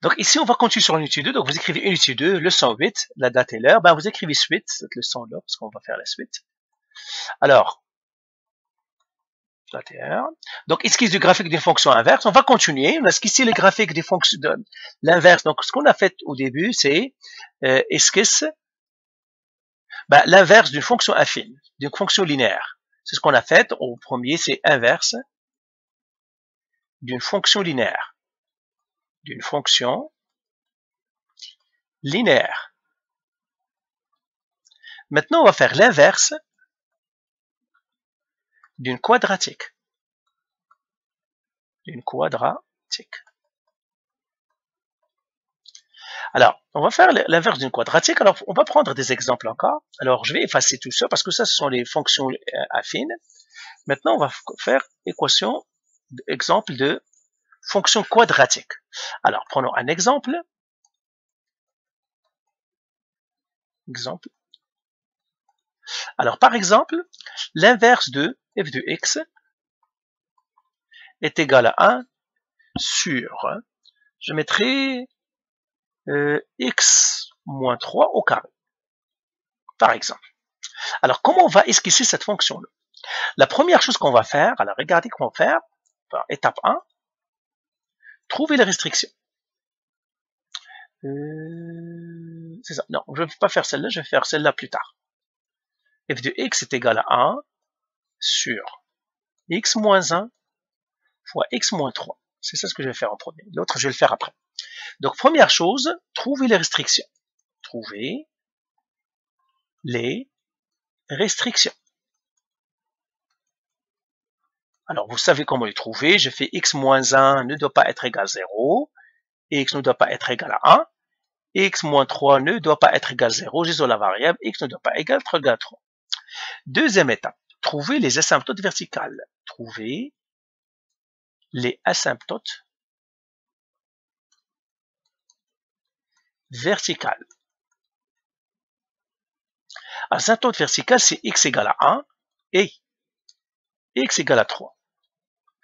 Donc ici, on va continuer sur l'unité 2. Donc vous écrivez unité 2, leçon 8, la date et l'heure. Ben, vous écrivez suite, cette leçon-là, parce qu'on va faire la suite. Alors, date et heure. Donc, esquisse du graphique d'une fonction inverse. On va continuer. On a esquissé le graphique des fonctions de l'inverse. Donc, ce qu'on a fait au début, c'est esquisse l'inverse d'une fonction affine, d'une fonction linéaire. C'est ce qu'on a fait. Au premier, c'est inverse d'une fonction linéaire. D'une fonction linéaire. Maintenant, on va faire l'inverse d'une quadratique. D'une quadratique. Alors, on va faire l'inverse d'une quadratique. Alors, on va prendre des exemples encore. Alors, je vais effacer tout ça parce que ça, ce sont les fonctions affines. Maintenant, on va faire exemple de fonction quadratique. Alors, prenons un exemple. Alors, par exemple, l'inverse de f de x est égal à 1 sur, je mettrai x moins 3 au carré, par exemple. Alors, comment on va esquisser cette fonction-là? La première chose qu'on va faire, alors regardez comment faire, étape 1, trouver les restrictions. C'est ça. Non, je ne vais pas faire celle-là, je vais faire celle-là plus tard. f de x est égal à 1 sur x moins 1 fois x moins 3. C'est ça ce que je vais faire en premier. L'autre, je vais le faire après. Donc, première chose, trouver les restrictions. Trouver les restrictions. Alors, vous savez comment les trouver. Je fais x moins 1 ne doit pas être égal à 0. X ne doit pas être égal à 1. X moins 3 ne doit pas être égal à 0. J'isole la variable. X ne doit pas être égal à 3. Deuxième étape. Trouver les asymptotes verticales. Trouver les asymptotes verticales. Asymptote verticale, c'est x égale à 1 et x égale à 3.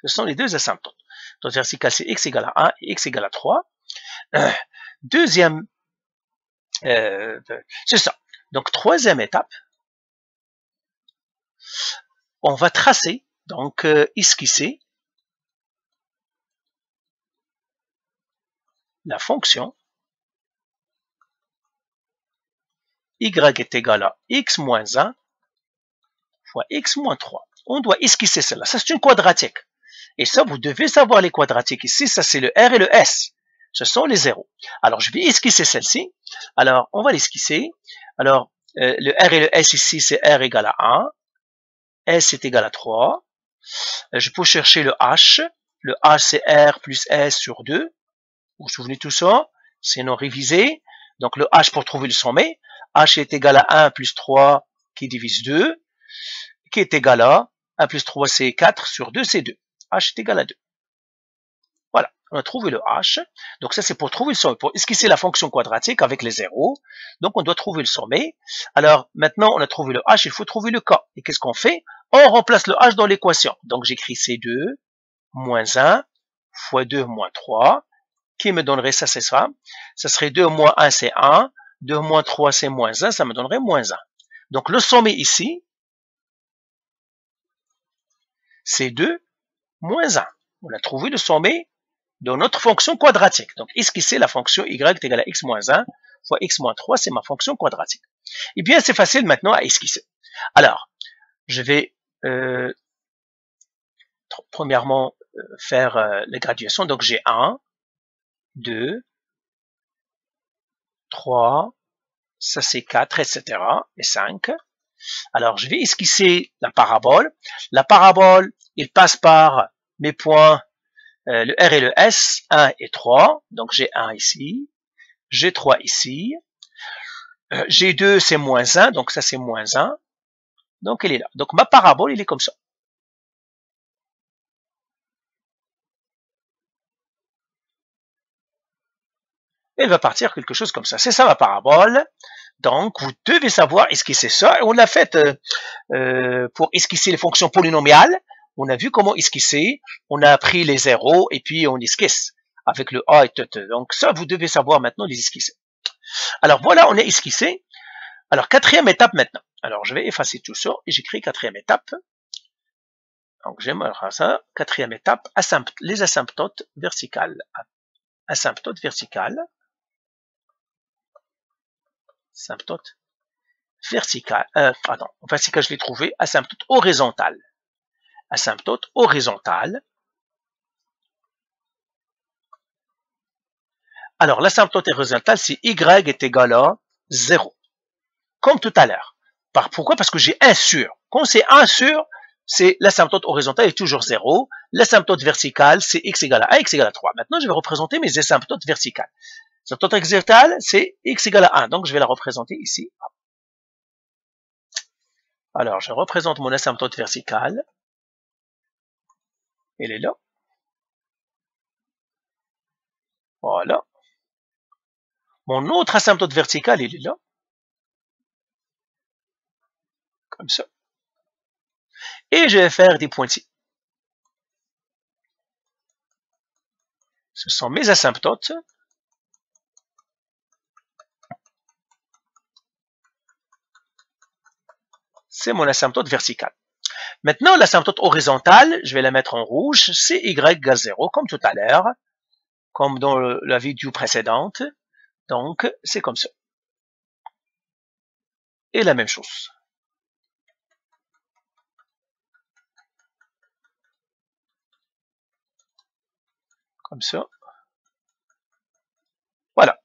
Ce sont les deux asymptotes. Donc, verticale, c'est x égale à 1 et x égale à 3. Deuxième, c'est ça. Donc, troisième étape, on va tracer, donc esquisser la fonction y est égal à x moins 1 fois x moins 3. On doit esquisser cela. Ça, c'est une quadratique. Et ça, vous devez savoir les quadratiques ici. Ça, c'est le R et le S. Ce sont les zéros. Alors, je vais esquisser celle-ci. Alors, on va l'esquisser. Alors, le R et le S ici, c'est R égale à 1. S est égal à 3. Je peux chercher le H. Le H, c'est R plus S sur 2. Vous vous souvenez de tout ça? C'est non révisé. Donc, le H pour trouver le sommet. H est égal à 1 plus 3 qui divise 2. Qui est égal à 1 plus 3, c'est 4 sur 2, c'est 2. H est égal à 2. Voilà, on a trouvé le H. Donc ça, c'est pour trouver le sommet, pour esquisser la fonction quadratique avec les zéros. Donc on doit trouver le sommet. Alors maintenant, on a trouvé le H, il faut trouver le K. Et qu'est-ce qu'on fait? On remplace le H dans l'équation. Donc j'écris C2 moins 1 fois 2 moins 3. Qui me donnerait ça, c'est ça. Ça serait 2 moins 1, c'est 1. 2 moins 3, c'est moins 1. Ça me donnerait moins 1. Donc le sommet ici, c'est 2 moins 1. On a trouvé le sommet de notre fonction quadratique. Donc, esquisser la fonction y est égale à x moins 1 fois x moins 3, c'est ma fonction quadratique. Eh bien, c'est facile maintenant à esquisser. Alors, je vais premièrement faire les graduations. Donc, j'ai 1, 2, 3, ça c'est 4, etc. et 5. Alors, je vais esquisser la parabole. La parabole, il passe par mes points, le R et le S, 1 et 3. Donc, j'ai 1 ici. J'ai 3 ici. J'ai 2, c'est moins 1. Donc, ça, c'est moins 1. Donc, elle est là. Donc, ma parabole, elle est comme ça. Elle va partir quelque chose comme ça. C'est ça, ma parabole. Donc, vous devez savoir esquisser ça. Et on l'a fait pour esquisser les fonctions polynomiales. On a vu comment esquisser. On a pris les zéros et puis on esquisse. avec le A et T. Donc ça, vous devez savoir maintenant les esquisser. Alors voilà, on est esquissé. Alors quatrième étape maintenant. Alors je vais effacer tout ça et j'écris quatrième étape. Donc j'aimerais ça. Quatrième étape, les asymptotes verticales. Asymptote verticale. Asymptote verticale. Pardon, verticale je l'ai trouvé. Asymptote horizontale. Asymptote horizontale. Alors l'asymptote horizontale, c'est y est égal à 0. Comme tout à l'heure. Pourquoi? Parce que j'ai 1 sur. Quand c'est 1 sur, c'est l'asymptote horizontale est toujours 0. L'asymptote verticale, c'est x égale à 1, x égale à 3. Maintenant, je vais représenter mes asymptotes verticales. L'asymptote horizontale, c'est x égale à 1. Donc, je vais la représenter ici. Alors, je représente mon asymptote verticale. Elle est là. Voilà. Mon autre asymptote verticale, il est là. Comme ça. Et je vais faire des pointillés. Ce sont mes asymptotes. C'est mon asymptote verticale. Maintenant, l'asymptote horizontale, je vais la mettre en rouge, c'est y égale 0, comme tout à l'heure, comme dans la vidéo précédente. Donc, c'est comme ça. Et la même chose. Comme ça. Voilà.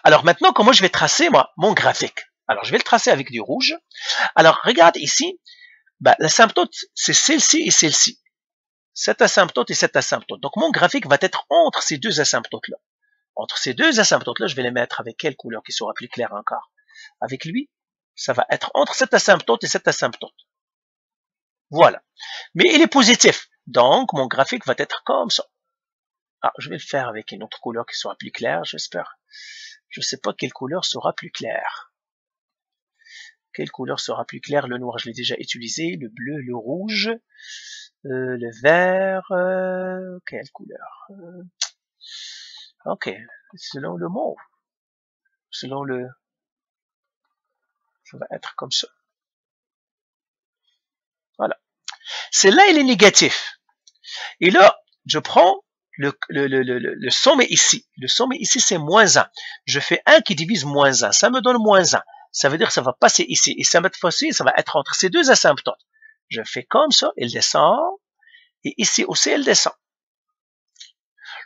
Alors maintenant, comment je vais tracer, moi, mon graphique? Alors, je vais le tracer avec du rouge. Alors, regarde ici, l'asymptote, c'est celle-ci et celle-ci. Cette asymptote et cette asymptote. Donc, mon graphique va être entre ces deux asymptotes-là. Entre ces deux asymptotes-là, je vais les mettre avec quelle couleur qui sera plus claire encore? Avec lui, ça va être entre cette asymptote et cette asymptote. Voilà. Mais il est positif. Donc, mon graphique va être comme ça. Ah, je vais le faire avec une autre couleur qui sera plus claire, j'espère. Je ne sais pas quelle couleur sera plus claire. Quelle couleur sera plus claire? Le noir, je l'ai déjà utilisé. Le bleu, le rouge, le vert. Quelle couleur? Ok, selon le mot. Selon le... Ça va être comme ça. Voilà. Celle-là, il est négatif. Et là, je prends le sommet ici. Le sommet ici, c'est moins 1. Je fais 1 qui divise moins 1. Ça me donne moins 1. Ça veut dire que ça va passer ici. Et cette fois-ci, ça va être entre ces deux asymptotes. Je fais comme ça, elle descend. Et ici aussi, elle descend.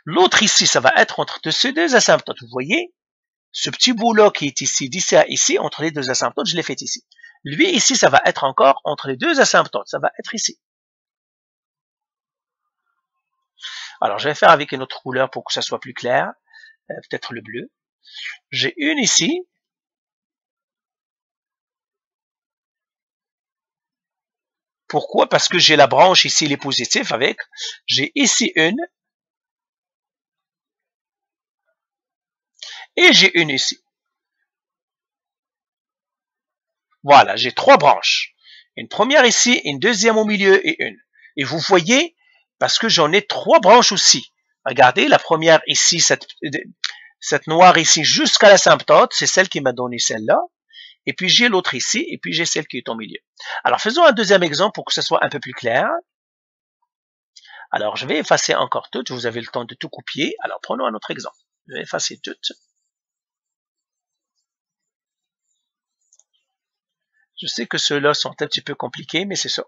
L'autre ici, ça va être entre ces deux asymptotes. Vous voyez? Ce petit bout-là qui est ici, d'ici à ici, entre les deux asymptotes, je l'ai fait ici. Lui, ici, ça va être encore entre les deux asymptotes. Ça va être ici. Alors, je vais faire avec une autre couleur pour que ça soit plus clair. Peut-être le bleu. J'ai une ici. Pourquoi? Parce que j'ai la branche ici, les positifs avec. J'ai ici une. Et j'ai une ici. Voilà, j'ai 3 branches. Une première ici, une deuxième au milieu et une. Et vous voyez, parce que j'en ai 3 branches aussi. Regardez, la première ici, cette noire ici jusqu'à l'asymptote, c'est celle qui m'a donné celle-là. Et puis j'ai l'autre ici, et puis j'ai celle qui est au milieu. Alors faisons un deuxième exemple pour que ce soit un peu plus clair. Alors je vais effacer encore toutes, vous avez le temps de tout copier. Alors prenons un autre exemple. Je vais effacer toutes. Je sais que ceux-là sont un petit peu compliqués, mais c'est ça.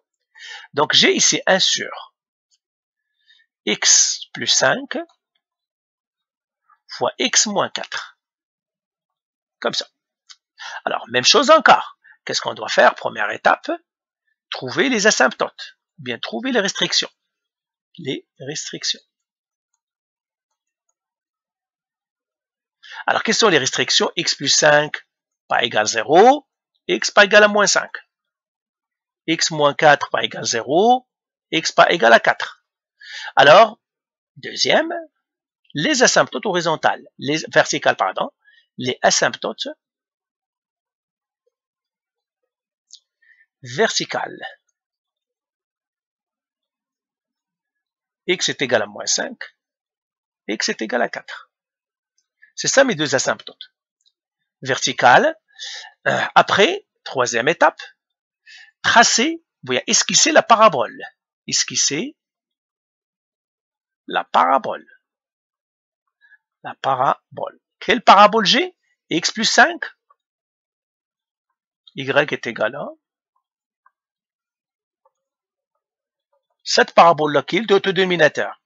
Donc j'ai ici 1 sur x plus 5 fois x moins 4. Comme ça. Alors, même chose encore. Qu'est-ce qu'on doit faire? Première étape, trouver les asymptotes. Bien, trouver les restrictions. Les restrictions. Alors, quelles sont les restrictions? X plus 5 pas égal à 0, x pas égal à moins 5. X moins 4 pas égal à 0, x pas égal à 4. Alors, deuxième, les asymptotes horizontales, les verticales, pardon, les asymptotes verticales. X est égal à moins 5, x est égal à 4. C'est ça mes deux asymptotes. Verticale. Après, troisième étape, tracer, vous voyez, esquisser la parabole. Esquisser la parabole. La parabole. Quelle parabole j'ai? X plus 5. Y est égal à. Cette parabole-là qui est le dénominateur.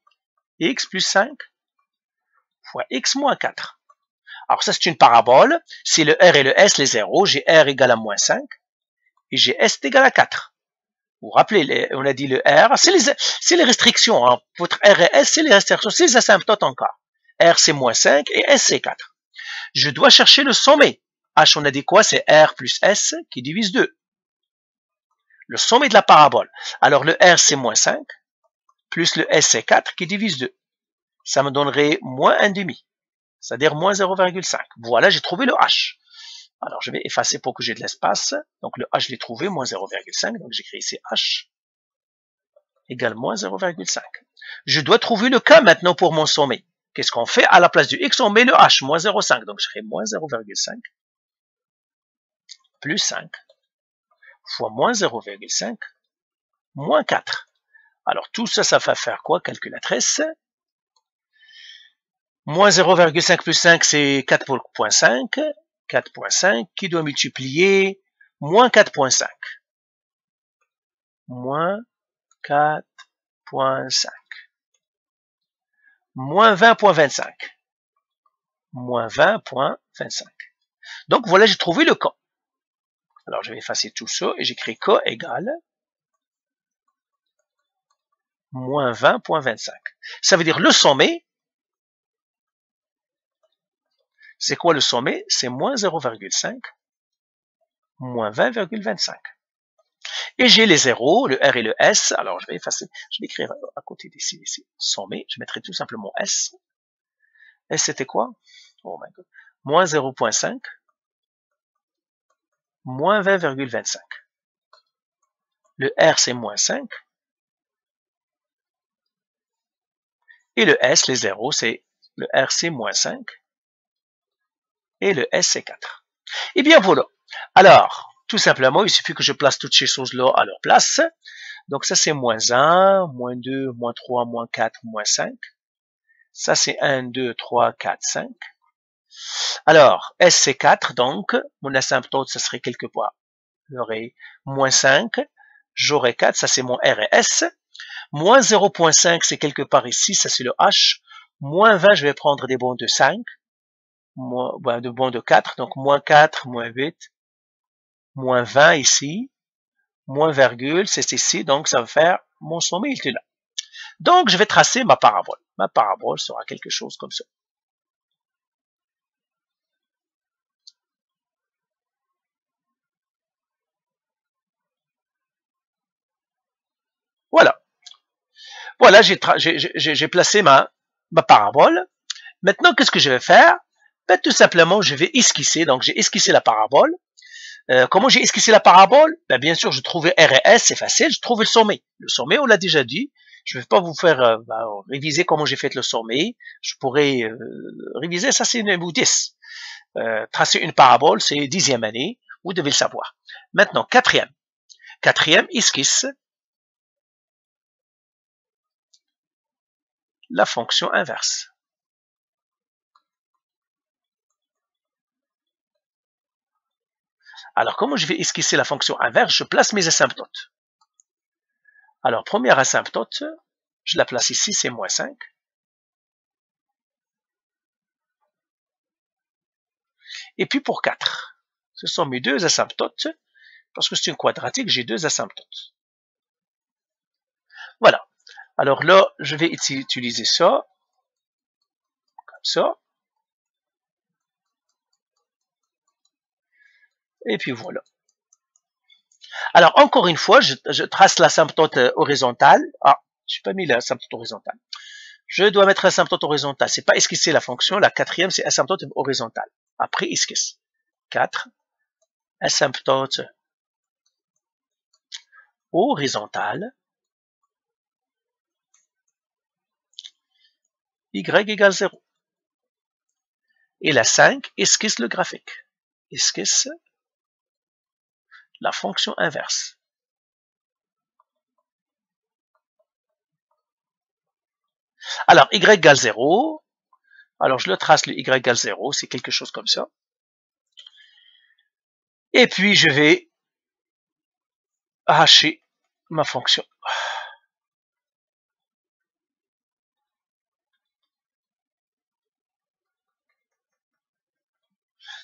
X plus 5 fois X moins 4. Alors ça, c'est une parabole. Si le R et le S, les zéros, j'ai R égale à moins 5 et j'ai S égal à 4. Vous vous rappelez, on a dit le R, c'est les restrictions. Hein. Votre R et S, c'est les restrictions, c'est les asymptotes encore. R, c'est moins 5 et S, c'est 4. Je dois chercher le sommet. H, on a dit quoi? C'est R plus S qui divise 2. Le sommet de la parabole. Alors le R, c'est moins 5, plus le S, c'est 4 qui divise 2. Ça me donnerait moins 1,5. C'est-à-dire moins 0,5. Voilà, j'ai trouvé le H. Alors, je vais effacer pour que j'ai de l'espace. Donc, le H, je l'ai trouvé, moins 0,5. Donc, j'écris ici H égale moins 0,5. Je dois trouver le K maintenant pour mon sommet. Qu'est-ce qu'on fait? À la place du X, on met le H, moins 0,5. Donc, j'écris moins 0,5 plus 5 fois moins 0,5 moins 4. Alors, tout ça, ça va faire quoi? Calculatrice. Moins 0,5 plus 5, c'est 4,5. 4,5 qui doit multiplier moins 4,5. Moins 4,5. Moins 20,25. Moins 20,25. Donc voilà, j'ai trouvé le K. Alors je vais effacer tout ça et j'écris K égale moins 20,25. Ça veut dire le sommet. C'est quoi le sommet? C'est moins 0,5 moins 20,25. Et j'ai les zéros, le R et le S. Alors, je vais effacer. Je vais écrire à côté d'ici, ici. Sommet. Je mettrai tout simplement S. S, c'était quoi? Oh my God. Moins 0,5. Moins 20,25. Le R, c'est moins 5. Et le S, les zéros, c'est le R, c'est moins 5. Et le S, c'est 4. Et bien voilà. Alors, tout simplement, il suffit que je place toutes ces choses-là à leur place. Donc ça, c'est moins 1, moins 2, moins 3, moins 4, moins 5. Ça, c'est 1, 2, 3, 4, 5. Alors, S, c'est 4, donc mon asymptote, ça serait quelque part. J'aurai moins 5, j'aurai 4, ça c'est mon R et S. Moins 0,5, c'est quelque part ici, ça c'est le H. Moins 20, je vais prendre des bons de 5. De bons de 4, donc moins 4, moins 8. Moins 20 ici. Moins virgule, c'est ici, donc ça va faire mon sommet, il est là. Donc, je vais tracer ma parabole. Ma parabole sera quelque chose comme ça. Voilà. Voilà, j'ai placé ma parabole. Maintenant, qu'est-ce que je vais faire? Ben, tout simplement, je vais esquisser. Donc, j'ai esquissé la parabole. Comment j'ai esquissé la parabole? Ben, bien sûr, je trouvais R et S, c'est facile. Je trouvais le sommet. Le sommet, on l'a déjà dit. Je ne vais pas vous faire réviser comment j'ai fait le sommet. Je pourrais réviser. Ça, c'est une 10. Tracer une parabole, c'est 10e année. Vous devez le savoir. Maintenant, quatrième. Quatrième, esquisse la fonction inverse. Alors, comment je vais esquisser la fonction inverse? Je place mes asymptotes. Alors, première asymptote, je la place ici, c'est moins 5. Et puis pour 4, ce sont mes deux asymptotes, parce que c'est une quadratique, j'ai deux asymptotes. Voilà. Alors là, je vais utiliser ça, comme ça. Et puis voilà. Alors, encore une fois, je trace l'asymptote horizontale. Ah, je n'ai pas mis l'asymptote horizontale. Je dois mettre l'asymptote horizontale. C'est pas esquisser la fonction. La quatrième, c'est asymptote horizontale. Après, esquisse. 4. Asymptote horizontale. y égale 0. Et la 5 esquisse le graphique. Esquisse la fonction inverse. Alors, y égale 0. Alors, je le trace, le y égale 0. C'est quelque chose comme ça. Et puis, je vais arracher ma fonction.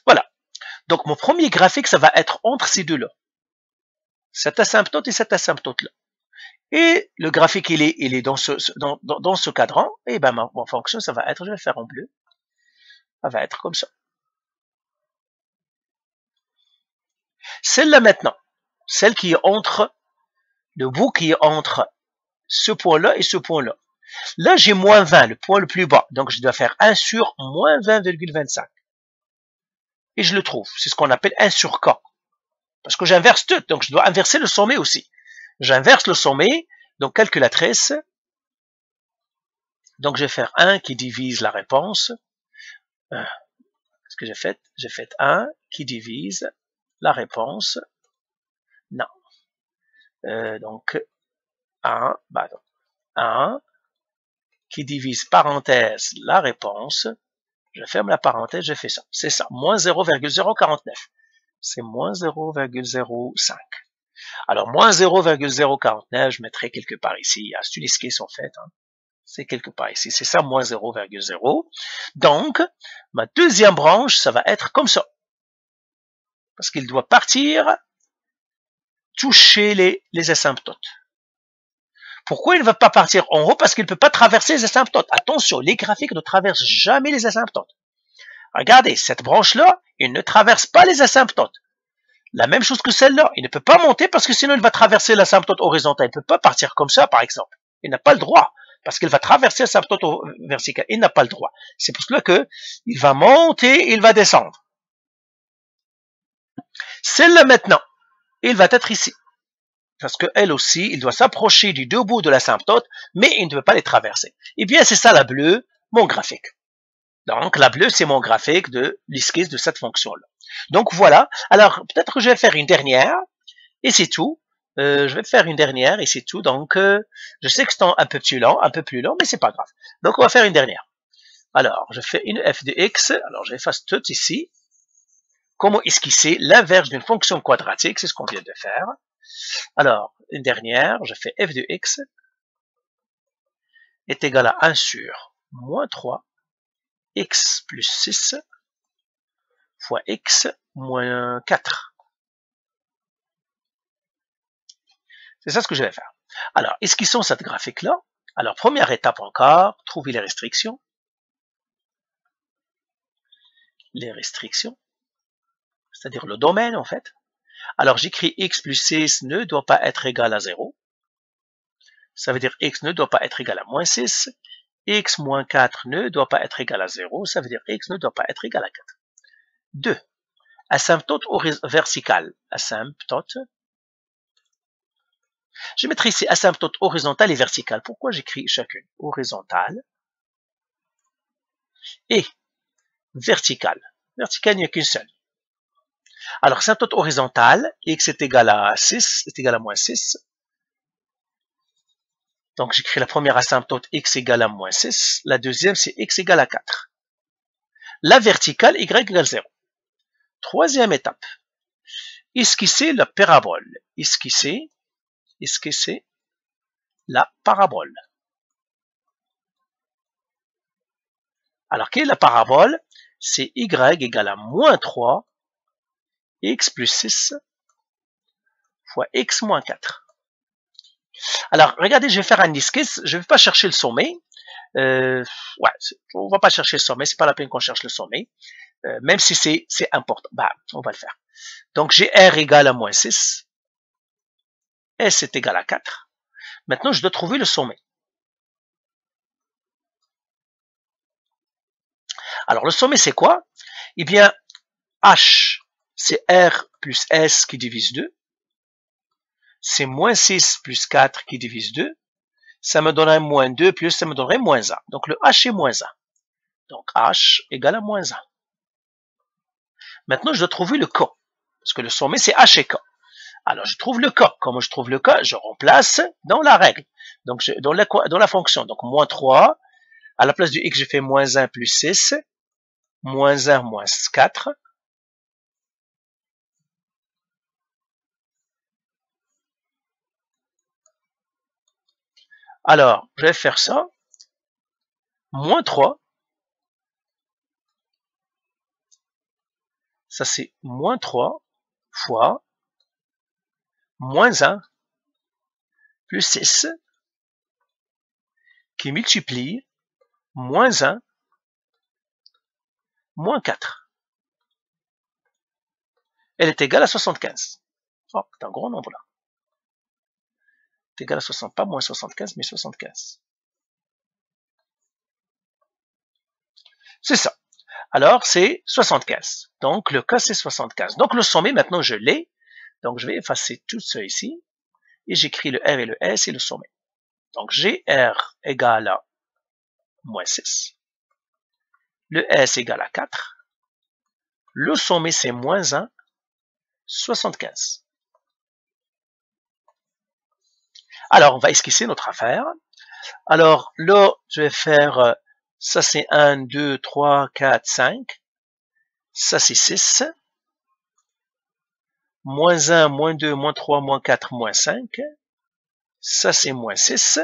Voilà. Donc, mon premier graphique, ça va être entre ces deux-là. Cette asymptote et cette asymptote-là. Et le graphique, il est dans ce cadran. Et ben, ma fonction, ça va être, je vais le faire en bleu. Ça va être comme ça. Celle-là maintenant, celle qui est entre, le bout qui est entre ce point-là et ce point-là. Là, j'ai moins 20, le point le plus bas. Donc, je dois faire 1 sur moins 20,25. Et je le trouve. C'est ce qu'on appelle 1 sur K. Parce que j'inverse tout. Donc, je dois inverser le sommet aussi. J'inverse le sommet. Donc, calculatrice. Donc, je vais faire 1 qui divise la réponse. Qu'est-ce que j'ai fait? J'ai fait 1 qui divise la réponse. Non. Donc, 1, 1 qui divise parenthèse la réponse. Je ferme la parenthèse, je fais ça. C'est ça, moins 0,049. C'est moins 0,05. Alors, moins 0,049, je mettrai quelque part ici. C'est une esquisse en fait. Hein. C'est quelque part ici. C'est ça, moins 0,0. Donc, ma deuxième branche, ça va être comme ça. Parce qu'il doit partir, toucher les asymptotes. Pourquoi il ne va pas partir en haut? Parce qu'il ne peut pas traverser les asymptotes. Attention, les graphiques ne traversent jamais les asymptotes. Regardez, cette branche-là, il ne traverse pas les asymptotes. La même chose que celle-là. Il ne peut pas monter parce que sinon il va traverser l'asymptote horizontale. Il ne peut pas partir comme ça, par exemple. Il n'a pas le droit. Parce qu'il va traverser l'asymptote verticale. Il n'a pas le droit. C'est pour cela que il va monter, il va descendre. Celle-là maintenant, il va être ici. Parce qu'elle aussi, il doit s'approcher du deux bouts de l'asymptote, mais il ne peut pas les traverser. Eh bien, c'est ça la bleue, mon graphique. Donc, la bleue, c'est mon graphique de l'esquisse de cette fonction-là. Donc, voilà. Alors, peut-être que je vais faire une dernière, et c'est tout. Je vais faire une dernière, et c'est tout. Donc, je sais que c'est un peu plus lent, mais c'est pas grave. Donc, on va faire une dernière. Alors, je fais une f de x. Alors, j'efface tout ici. Comment esquisser l'inverse d'une fonction quadratique? C'est ce qu'on vient de faire. Alors, une dernière, je fais f de x est égal à 1 sur moins 3 x plus 6 fois x moins 4. C'est ça ce que je vais faire. Alors, esquissons cette graphique-là. Alors, première étape encore, trouver les restrictions. Les restrictions, c'est-à-dire le domaine en fait. Alors, j'écris x plus 6 ne doit pas être égal à 0. Ça veut dire x ne doit pas être égal à moins 6. X moins 4 ne doit pas être égal à 0. Ça veut dire x ne doit pas être égal à 4. 2. Asymptote verticale. Asymptote. Je mettrai ici asymptote horizontale et verticale. Pourquoi j'écris chacune? Horizontale et verticale. Verticale, il n'y a qu'une seule. Alors, asymptote horizontale, x est égal à 6, est égal à moins 6. Donc, j'écris la première asymptote x égale à moins 6. La deuxième, c'est x égale à 4. La verticale, y égale 0. Troisième étape. Esquisser la parabole. Esquisser la parabole. Alors, quelle est la parabole? C'est y égale à moins 3, x plus 6 fois x moins 4. Alors, regardez, je vais faire un esquisse. Je ne vais pas chercher le sommet. Ouais, on va pas chercher le sommet. C'est pas la peine qu'on cherche le sommet. Même si c'est important. Bah, on va le faire. Donc, j'ai R égale à moins 6. S est égal à 4. Maintenant, je dois trouver le sommet. Alors, le sommet, c'est quoi? Eh bien, H, c'est R plus S qui divise 2. C'est moins 6 plus 4 qui divise 2. ça me donnerait moins 2 plus ça me donnerait moins 1. Donc le h est moins 1. Donc h égale à moins 1. Maintenant, je dois trouver le k. Parce que le sommet, c'est h et k. Alors, je trouve le k. Comment je trouve le k? Je remplace dans la règle. Donc, dans la fonction. Donc, moins 3. À la place du x, je fais moins 1 plus 6. Moins 1 moins 4. Alors, je vais faire ça. Moins 3. Ça, c'est moins 3 fois moins 1 plus 6 qui multiplie moins 1 moins 4. Elle est égale à 75. Oh, c'est un gros nombre là. C'est égal à 60, pas moins 75, mais 75. C'est ça. Alors, c'est 75. Donc, le k, c'est 75. Donc, le sommet, maintenant, je l'ai. Donc, je vais effacer tout ça ici. Et j'écris le R et le S et le sommet. Donc, j'ai R égale à moins 6. Le S égale à 4. Le sommet, c'est moins 1, 75. Alors, on va esquisser notre affaire. Alors, là, je vais faire, ça c'est 1, 2, 3, 4, 5. Ça c'est 6. Moins 1, moins 2, moins 3, moins 4, moins 5. Ça c'est moins 6.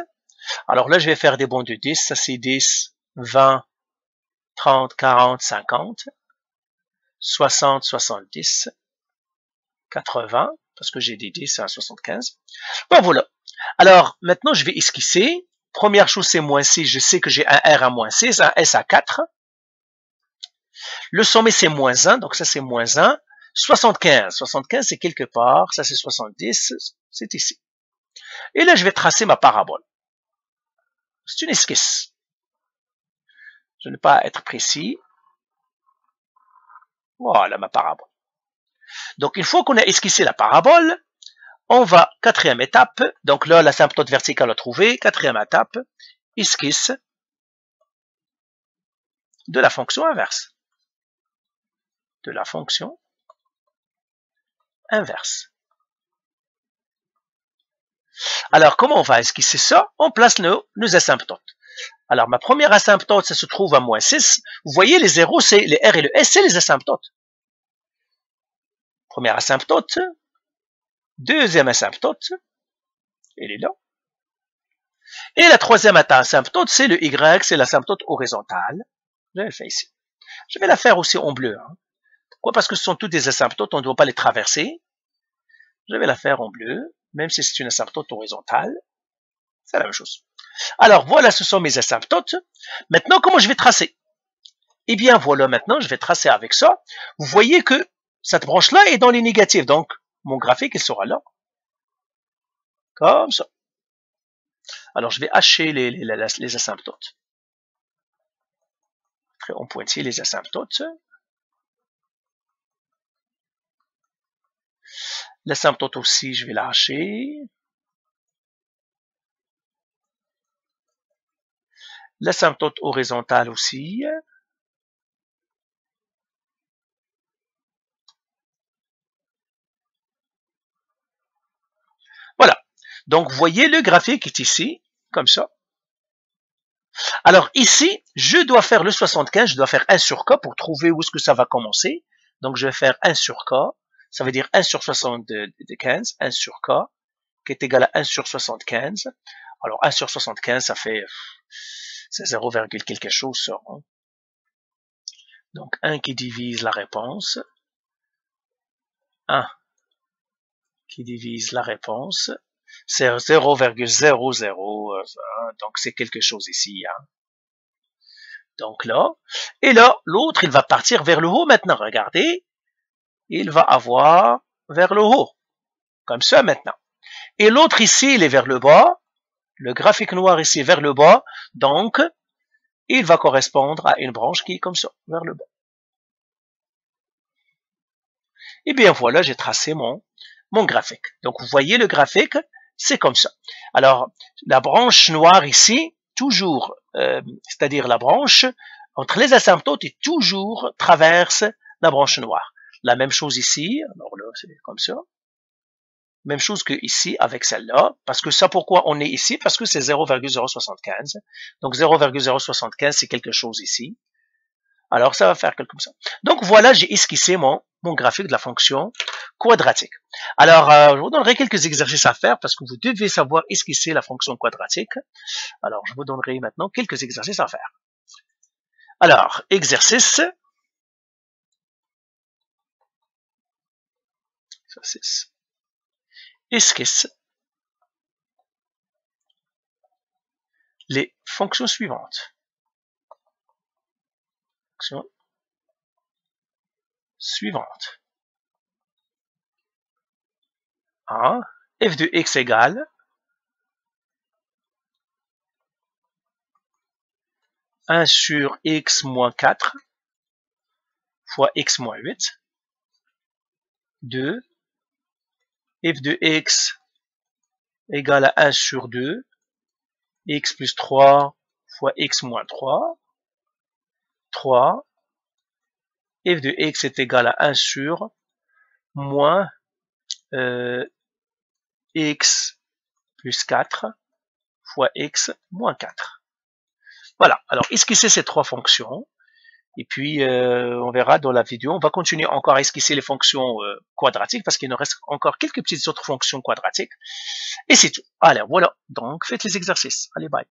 Alors là, je vais faire des bonds de 10. Ça c'est 10, 20, 30, 40, 50, 60, 70, 80, parce que j'ai des 10 à 75. Bon, voilà. Alors, maintenant, je vais esquisser. Première chose, c'est moins 6. Je sais que j'ai un R à moins 6, un S à 4. Le sommet, c'est moins 1, donc ça, c'est moins 1. 75. 75, c'est quelque part. Ça, c'est 70. C'est ici. Et là, je vais tracer ma parabole. C'est une esquisse. Je ne vais pas être précis. Voilà ma parabole. Donc, une fois qu'on a esquissé la parabole, on va, quatrième étape, donc là, l'asymptote verticale à trouver, quatrième étape, esquisse de la fonction inverse. De la fonction inverse. Alors, comment on va esquisser ça? On place nos asymptotes. Alors, ma première asymptote, ça se trouve à moins 6. Vous voyez, les zéros, c'est les R et le S, c'est les asymptotes. Première asymptote. Deuxième asymptote. Elle est là. Et la troisième asymptote, c'est le Y, c'est l'asymptote horizontale. Je le fais ici. Je vais la faire aussi en bleu. Hein. Pourquoi? Parce que ce sont toutes des asymptotes, on ne doit pas les traverser. Je vais la faire en bleu, même si c'est une asymptote horizontale. C'est la même chose. Alors, voilà, ce sont mes asymptotes. Maintenant, comment je vais tracer? Eh bien, voilà, maintenant, je vais tracer avec ça. Vous voyez que cette branche-là est dans les négatifs. Donc, mon graphique, il sera là. Comme ça. Alors, je vais hacher les asymptotes. En pointillé les asymptotes. L'asymptote aussi, je vais la hacher. L'asymptote horizontale aussi. Voilà. Donc, vous voyez, le graphique est ici, comme ça. Alors, ici, je dois faire le 75, je dois faire 1 sur K pour trouver où est-ce que ça va commencer. Donc, je vais faire 1 sur K. Ça veut dire 1 sur 75, 1 sur K, qui est égal à 1 sur 75. Alors, 1 sur 75, ça fait, c'est 0, quelque chose, ça. Hein. Donc, 1 qui divise la réponse. 1 qui divise la réponse. C'est 0,00. Donc, c'est quelque chose ici. Hein. Donc là. Et là, l'autre, il va partir vers le haut maintenant. Regardez. Il va avoir vers le haut. Comme ça maintenant. Et l'autre ici, il est vers le bas. Le graphique noir ici vers le bas. Donc, il va correspondre à une branche qui est comme ça, vers le bas. Et bien voilà, j'ai tracé mon graphique. Donc, vous voyez le graphique, c'est comme ça. Alors, la branche noire ici, toujours, c'est-à-dire la branche entre les asymptotes et toujours traverse la branche noire. La même chose ici, alors là, c'est comme ça. Même chose que ici avec celle-là, parce que ça, pourquoi on est ici? Parce que c'est 0,075. Donc 0,075, c'est quelque chose ici. Alors, ça va faire quelque chose comme ça. Donc, voilà, j'ai esquissé mon graphique de la fonction quadratique. Alors, je vous donnerai quelques exercices à faire parce que vous devez savoir esquisser la fonction quadratique. Alors, je vous donnerai maintenant quelques exercices à faire. Alors, exercice. Esquisse les fonctions suivantes. Fonction suivante. F de x égale un sur x moins 4 fois x moins 8. 2. F de x égale à 1 sur 2. X plus 3 fois x moins 3. 3. F de x est égal à 1 sur moins x plus 4 fois x moins 4. Voilà, alors esquisser ces trois fonctions, et puis on verra dans la vidéo, on va continuer encore à esquisser les fonctions quadratiques, parce qu'il nous reste encore quelques petites autres fonctions quadratiques, et c'est tout. Allez, voilà, donc faites les exercices. Allez, bye.